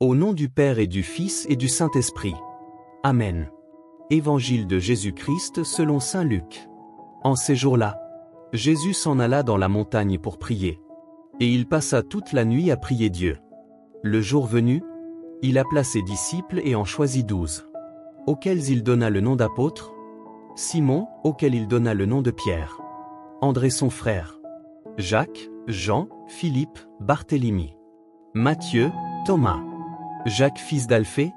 Au nom du Père et du Fils et du Saint-Esprit. Amen. Évangile de Jésus-Christ selon saint Luc. En ces jours-là, Jésus s'en alla dans la montagne pour prier. Et il passa toute la nuit à prier Dieu. Le jour venu, il appela ses disciples et en choisit 12, auxquels il donna le nom d'apôtres, Simon, auquel il donna le nom de Pierre, André son frère, Jacques, Jean, Philippe, Barthélemy, Matthieu, Thomas, Jacques fils d'Alphée,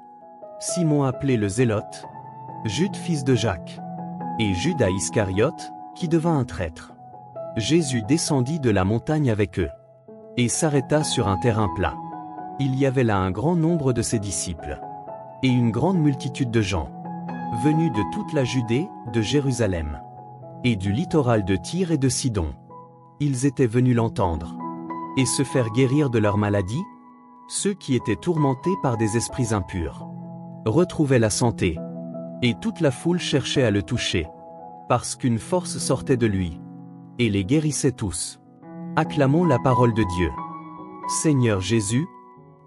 Simon appelé le Zélote, Jude fils de Jacques, et Judas Iscariote, qui devint un traître. Jésus descendit de la montagne avec eux, et s'arrêta sur un terrain plat. Il y avait là un grand nombre de ses disciples, et une grande multitude de gens, venus de toute la Judée, de Jérusalem, et du littoral de Tyr et de Sidon. Ils étaient venus l'entendre, et se faire guérir de leur maladie. Ceux qui étaient tourmentés par des esprits impurs retrouvaient la santé, et toute la foule cherchait à le toucher, parce qu'une force sortait de lui, et les guérissait tous. Acclamons la parole de Dieu. Seigneur Jésus,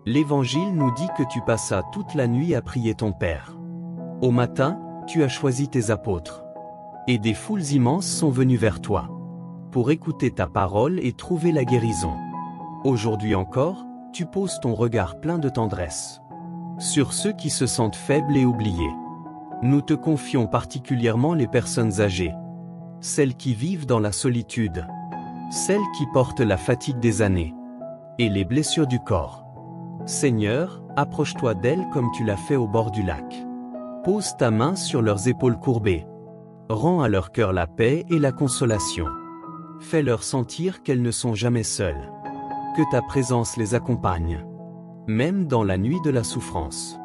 l'Évangile nous dit que tu passas toute la nuit à prier ton Père. Au matin, tu as choisi tes apôtres, et des foules immenses sont venues vers toi, pour écouter ta parole et trouver la guérison. Aujourd'hui encore, tu poses ton regard plein de tendresse sur ceux qui se sentent faibles et oubliés. Nous te confions particulièrement les personnes âgées, celles qui vivent dans la solitude, celles qui portent la fatigue des années, et les blessures du corps. Seigneur, approche-toi d'elles comme tu l'as fait au bord du lac. Pose ta main sur leurs épaules courbées. Rends à leur cœur la paix et la consolation. Fais-leur sentir qu'elles ne sont jamais seules, que ta présence les accompagne, même dans la nuit de la souffrance.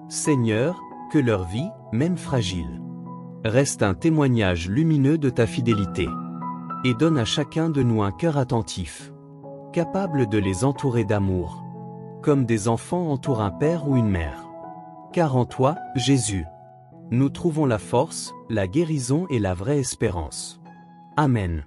Seigneur, que leur vie, même fragile, reste un témoignage lumineux de ta fidélité, et donne à chacun de nous un cœur attentif, capable de les entourer d'amour, comme des enfants entourent un père ou une mère. Car en toi, Jésus, nous trouvons la force, la guérison et la vraie espérance. Amen.